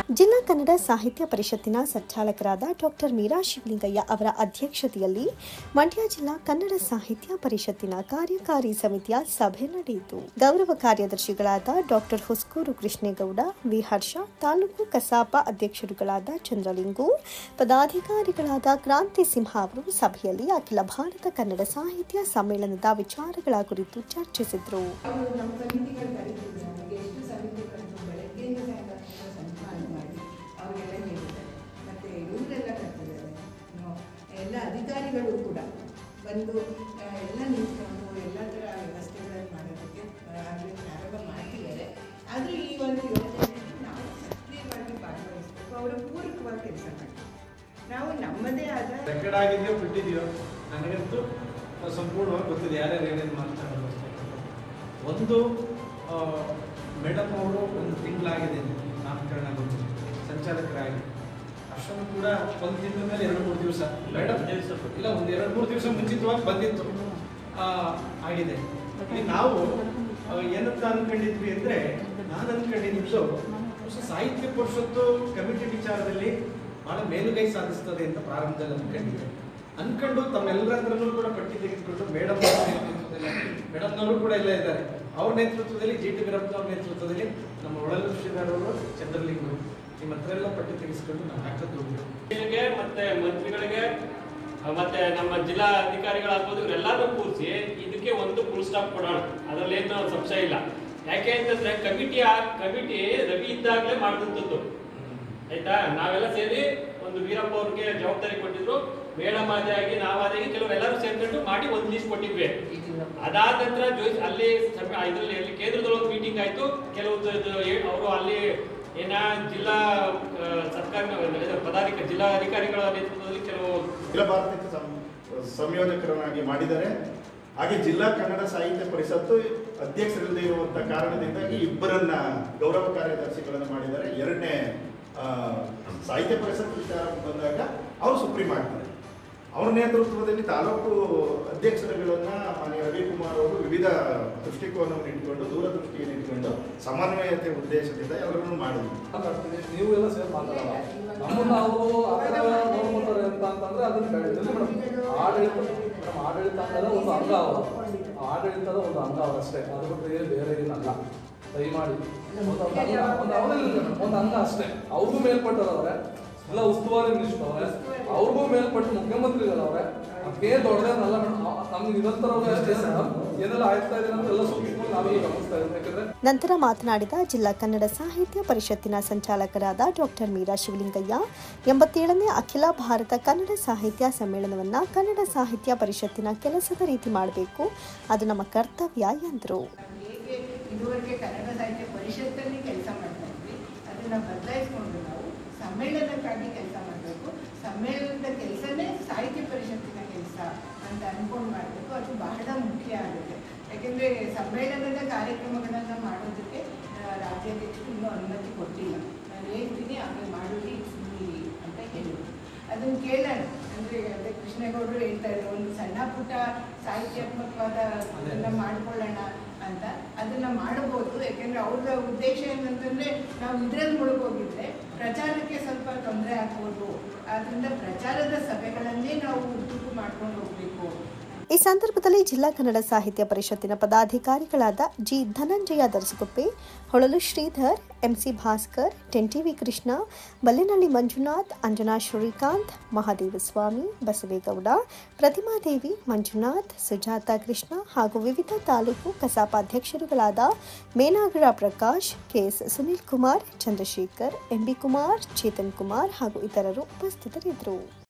ಜಿಲ್ಲಾ ಕನ್ನಡ ಸಾಹಿತ್ಯ ಪರಿಷತ್ತಿನ ಸಂಚಾಲಕರಾದ ಡಾಕ್ಟರ್ ಮೀರಾ ಶಿವಲಿಂಗಯ್ಯ ಅವರ ಅಧ್ಯಕ್ಷತೆಯಲ್ಲಿ ಮಂಡ್ಯ ಜಿಲ್ಲಾ ಕನ್ನಡ ಸಾಹಿತ್ಯ ಪರಿಷತ್ತಿನ ಕಾರ್ಯಕಾರಿ ಸಮಿತಿಯ ಸಭೆ ನಡೆಯಿತು. ಗೌರವ ಕಾರ್ಯದರ್ಶಿಗಳಾದ ಡಾಕ್ಟರ್ ಹುಸ್ಕೂರು ಕೃಷ್ಣೇಗೌಡ, ವಿ ಹರ್ಷ, ತಾಲೂಕು ಕಸಾಪ ಅಧ್ಯಕ್ಷರುಗಳಾದ ಚಂದ್ರಲಿಂಗು, ಪದಾಧಿಕಾರಿಗಳಾದ ಕ್ರಾಂತಿ ಸಿಂಹ ಅವರು ಸಭೆಯಲ್ಲಿ ಅಖಿಲ ಭಾರತ ಕನ್ನಡ ಸಾಹಿತ್ಯ ಸಮ್ಮೇಳನದ ವಿಚಾರಗಳ ಕುರಿತು ಚರ್ಚಿಸಿದರು. ಎಲ್ಲ ಅಧಿಕಾರಿಗಳು ಕೂಡ ಬಂದು ಎಲ್ಲ ನಿಂತ್ಕೊಂಡು ಎಲ್ಲ ಥರ ವ್ಯವಸ್ಥೆಗಳನ್ನು ಮಾಡೋದಕ್ಕೆ ಪ್ರಾರಂಭ ಮಾಡ್ತಿದ್ದಾರೆ. ಆದರೆ ಈ ಒಂದು ಯೋಜನೆಯಲ್ಲಿ ನಾವು ಸಕ್ರಿಯವಾಗಿ ಭಾಗವಹಿಸಬೇಕು, ಅವರ ಪೂರಕವಾಗಿ ಕೆಲಸ ಮಾಡಬೇಕು. ನಾವು ನಮ್ಮದೇ ಆದ ರೆಕಾರ್ಡ್ ಆಗಿದೆಯೋ ಬಿಟ್ಟಿದೆಯೋ ನನಗಂತೂ ಸಂಪೂರ್ಣವಾಗಿ ಗೊತ್ತಿದೆ ಯಾರ್ಯಾರು ಏನೇನು ಮಾಡ್ತಾರೆ. ಒಂದು ಮೇಡಮ್ ಅವರು ಒಂದು ತಿಂಗಳಾಗಿದೆ ನಾಮಕರಣ ಗೊತ್ತು ಸಂಚಾಲಕರಾಗಿ. ಅಷ್ಟೊಂದು ಕೂಡ ಒಂದು ತಿಂಗಳ ಮೇಲೆ 2-3 ದಿವಸ ಮೇಡಮ್ ಇಲ್ಲ, ಒಂದು 2-3 ದಿವಸ ಮುಂಚಿತವಾಗಿ ಬಂದಿತ್ತು ಆಗಿದೆ. ನಾವು ಏನಂತ ಅಂದ್ಕೊಂಡಿದ್ವಿ ಅಂದರೆ, ನಾನು ಅಂದ್ಕೊಂಡಿದ್ದು ಸಾಹಿತ್ಯ ಪರಿಷತ್ತು ಕಮಿಟಿ ವಿಚಾರದಲ್ಲಿ ಭಾಳ ಮೇಲುಗೈ ಸಾಧಿಸ್ತದೆ ಅಂತ ಪ್ರಾರಂಭದಲ್ಲಿ ಅನ್ಕೊಂಡು ತಮ್ಮೆಲ್ಲರ ಹತ್ರನೂ ಕೂಡ ಪಟ್ಟಿ ತೆಗೆದುಕೊಂಡು ಮೇಡಮ್ನವರು ಕೂಡ ಎಲ್ಲ ಇದ್ದಾರೆ. ಅವ್ರ ನೇತೃತ್ವದಲ್ಲಿ ಜಿ ಟಿ ವೀರಪ್ಪನವ್ರ ನೇತೃತ್ವದಲ್ಲಿ ನಮ್ಮ ಒಳಲು ಶ್ರೀಧರವರು, ಚಂದ್ರಲಿಂಗರು, ನಿಮ್ಮ ಹತ್ರ ಎಲ್ಲ ಪಟ್ಟಿ ತೆಗೆಸ್ಕೊಂಡು ನಾವು ಹಾಕೋದು ಮತ್ತೆ ಮಂತ್ರಿಗಳಿಗೆ ಮತ್ತೆ ನಮ್ಮ ಜಿಲ್ಲಾ ಅಧಿಕಾರಿಗಳಾಗ್ಬೋದು ಇವರೆಲ್ಲರೂ ಕೂರಿಸಿ ಇದಕ್ಕೆ ಒಂದು ಫುಲ್ ಸ್ಟಾಪ್ ಕೊಡೋಣ. ಅದರಲ್ಲಿ ಏನು ಸಂಶಯ ಇಲ್ಲ. ಯಾಕೆ ಅಂತಂದ್ರೆ ಕಮಿಟಿ ರವಿ ಇದ್ದಾಗಲೇ ಮಾಡಿದಂಥದ್ದು ಆಯ್ತಾ. ನಾವೆಲ್ಲ ಸೇರಿ ಒಂದು ವೀರಪ್ಪ ಅವ್ರಿಗೆ ಜವಾಬ್ದಾರಿ ಕೊಟ್ಟಿದ್ರು, ಮೇಡಮ್ ಆದಾಗಿ ನಾವಾದಾಗಿ ಕೆಲವರೆಲ್ಲರೂ ಸೇರ್ಕೊಂಡು ಮಾಡಿ ಒಂದು ಲೀಸ್ಟ್ ಕೊಟ್ಟಿದ್ವಿ. ಅದಾದ ನಂತರ ಅಲ್ಲಿ ಇದರಲ್ಲಿ ಕೇಂದ್ರದೊಳಗೆ ಮೀಟಿಂಗ್ ಆಯ್ತು. ಕೆಲವು ಅವರು ಅಲ್ಲಿ ಜಿಲ್ಲಾ ಸರ್ಕಾರಿ ಜಿಲ್ಲಾ ಅಧಿಕಾರಿಗಳ ನೇತೃತ್ವದಲ್ಲಿ ಕೆಲವು ಅಖಿಲ ಭಾರತ ಸಂಯೋಜಕರನ್ನಾಗಿ ಮಾಡಿದ್ದಾರೆ. ಹಾಗೆ ಜಿಲ್ಲಾ ಕನ್ನಡ ಸಾಹಿತ್ಯ ಪರಿಷತ್ತು ಅಧ್ಯಕ್ಷರಲ್ಲದೆ ಇರುವಂತಹ ಕಾರಣದಿಂದಾಗಿ ಇಬ್ಬರನ್ನ ಗೌರವ ಕಾರ್ಯದರ್ಶಿಗಳನ್ನು ಮಾಡಿದ್ದಾರೆ. ಎರಡನೇ ಸಾಹಿತ್ಯ ಪರಿಷತ್ ವಿಚಾರ ಬಂದಾಗ ಅವರು ಸುಪ್ರೀಂ ಆಗ್ತಾರೆ. ಅವರ ನೇತೃತ್ವದಲ್ಲಿ ತಾಲೂಕು ಅಧ್ಯಕ್ಷರುಗಳನ್ನ ಮಾನ್ಯ ರವಿಕುಮಾರ್ ಅವರು ವಿವಿಧ ದೃಷ್ಟಿಕೋನವನ್ನು ಇಟ್ಕೊಂಡು, ದೂರದೃಷ್ಟಿಯನ್ನು ಇಟ್ಕೊಂಡು ಸಮನ್ವಯತೆ ಉದ್ದೇಶದಿಂದ ಎಲ್ಲರನ್ನು ಮಾಡಿದ್ರು. ನೀವು ಎಲ್ಲ ಸೇರಿ ಮಾತಾಡಲ್ಲ, ನಮ್ಮನ್ನು ಅವರು ಆ ಥರ ನೋಡ್ಕೊತಾರೆ ಅಂತಂದ್ರೆ ಅದನ್ನು ಆಡಳಿತ ಅನ್ನೋದು ಒಂದು ಅಂಗ, ಅವರು ಆಡಳಿತದ ಒಂದು ಅಂಗ ಅವರಷ್ಟೇ, ಅದು ಬಿಟ್ಟರೆ ಬೇರೆ ಏನಲ್ಲ. ದಯಮಾಡಿ ಒಂದು ಅಂಗ ಅಷ್ಟೇ. ಅವ್ರಿಗೂ ಮೇಲ್ಪಟ್ಟದವ್ರೆ, ಎಲ್ಲ ಉಸ್ತುವಾರಿ ಮಿನಿಸ್ಟರ್ ಅವ್ರೆ, ಅವ್ರಿಗೂ ಮೇಲ್ಪಟ್ಟು ಮುಖ್ಯಮಂತ್ರಿಗಳವ್ರೆ. ಅದಕ್ಕೆ ದೊಡ್ಡದೇನಲ್ಲ ನಮ್ಗೆ ನಿರಂತರ ಏನೆಲ್ಲ ಆಗ್ತಾ ಇದೆ ಅಂತ ಎಲ್ಲ ಸೂಕ್ಷ್ಮವಾಗಿ ನಾವೀಗ ಗಮನಿಸ್ತಾ ಇದ್ದೀವಿ. ನಂತರ ಮಾತನಾಡಿದ ಜಿಲ್ಲಾ ಕನ್ನಡ ಸಾಹಿತ್ಯ ಪರಿಷತ್ತಿನ ಸಂಚಾಲಕರಾದ ಡಾಕ್ಟರ್ ಮೀರಾ ಶಿವಲಿಂಗಯ್ಯ, 87ನೇ ಅಖಿಲ ಭಾರತ ಕನ್ನಡ ಸಾಹಿತ್ಯ ಸಮ್ಮೇಳನವನ್ನು ಕನ್ನಡ ಸಾಹಿತ್ಯ ಪರಿಷತ್ತಿನ ಕೆಲಸದ ರೀತಿ ಮಾಡಬೇಕು, ಅದು ನಮ್ಮ ಕರ್ತವ್ಯ ಎಂದರು. ಇದುವರೆಗೆ ಕನ್ನಡ ಸಾಹಿತ್ಯ ಪರಿಷತ್ತಲ್ಲಿ ಕೆಲಸ ಮಾಡ್ತಾ ಇದ್ವಿ, ಅದನ್ನು ಬದಲಾಯಿಸ್ಕೊಂಡು ನಾವು ಸಮ್ಮೇಳನಕ್ಕಾಗಿ ಕೆಲಸ ಮಾಡಬೇಕು. ಸಮ್ಮೇಳನದ ಕೆಲಸನೇ ಸಾಹಿತ್ಯ ಪರಿಷತ್ತಿನ ಕೆಲಸ ಅಂತ ಅನ್ಕೊಂಡು ಮಾಡಬೇಕು. ಅದು ಬಹಳ ಮುಖ್ಯ ಆಗುತ್ತೆ. ಯಾಕೆಂದರೆ ಸಮ್ಮೇಳನದ ಕಾರ್ಯಕ್ರಮಗಳನ್ನು ಮಾಡೋದಕ್ಕೆ ರಾಜ್ಯಾಧ್ಯಕ್ಷರು ಇನ್ನೂ ಅನುಮತಿ ಕೊಟ್ಟಿಲ್ಲ. ನಾನು ಹೇಳ್ತೀನಿ ಆಮೇಲೆ ಮಾಡೋದು ಅಂತ ಹೇಳಿದ್ರು. ಅದನ್ನು ಕೇಳೋಣ. ಅಂದರೆ ಅದೇ ಕೃಷ್ಣೇಗೌಡರು ಹೇಳ್ತಾ ಇದ್ರು, ಒಂದು ಸಣ್ಣ ಪುಟ್ಟ ಸಾಹಿತ್ಯಾತ್ಮಕವಾದ ಅದನ್ನು ಮಾಡ್ಕೊಳ್ಳೋಣ ಅಂತ. ಅದನ್ನು ಮಾಡಬಹುದು. ಯಾಕೆಂದರೆ ಅವ್ರ ಉದ್ದೇಶ ಏನಂತಂದರೆ, ನಾವು ಇದರಲ್ಲಿ ಮುಳುಗೋಗಿದ್ರೆ ಪ್ರಚಾರಕ್ಕೆ ಸ್ವಲ್ಪ ತೊಂದರೆ ಆಗ್ಬೋದು. ಆದ್ದರಿಂದ ಪ್ರಚಾರದ ಸಭೆಗಳನ್ನೇ ನಾವು ಉದ್ದಕ್ಕೂ ಮಾಡ್ಕೊಂಡು ಹೋಗಬೇಕು. ಈ ಸಂದರ್ಭದಲ್ಲಿ ಜಿಲ್ಲಾ ಕನ್ನಡ ಸಾಹಿತ್ಯ ಪರಿಷತ್ತಿನ ಪದಾಧಿಕಾರಿಗಳಾದ ಜಿ ಧನಂಜಯ ದರ್ಸಗುಪ್ಪೆ, ಹೊಳಲು ಶ್ರೀಧರ್, ಎಂಸಿ ಭಾಸ್ಕರ್, ಟೆಂಟಿವಿ ಕೃಷ್ಣ, ಬಲ್ಲೆನಹಳ್ಳಿ ಮಂಜುನಾಥ್, ಅಂಜನಾ ಶ್ರೀಕಾಂತ್, ಮಹಾದೇವಸ್ವಾಮಿ, ಬಸವೇಗೌಡ, ಪ್ರತಿಮಾದೇವಿ, ಮಂಜುನಾಥ್, ಸುಜಾತಾ ಕೃಷ್ಣ ಹಾಗೂ ವಿವಿಧ ತಾಲೂಕು ಕಸಾಪ ಅಧ್ಯಕ್ಷರುಗಳಾದ ಮೇನಾಗರ ಪ್ರಕಾಶ್, ಕೆಎಸ್ ಸುನಿಲ್ ಕುಮಾರ್, ಚಂದ್ರಶೇಖರ್, ಎಂಬಿ ಕುಮಾರ್, ಚೇತನ್ ಕುಮಾರ್ ಹಾಗೂ ಇತರರು ಉಪಸ್ಥಿತರಿದ್ದರು.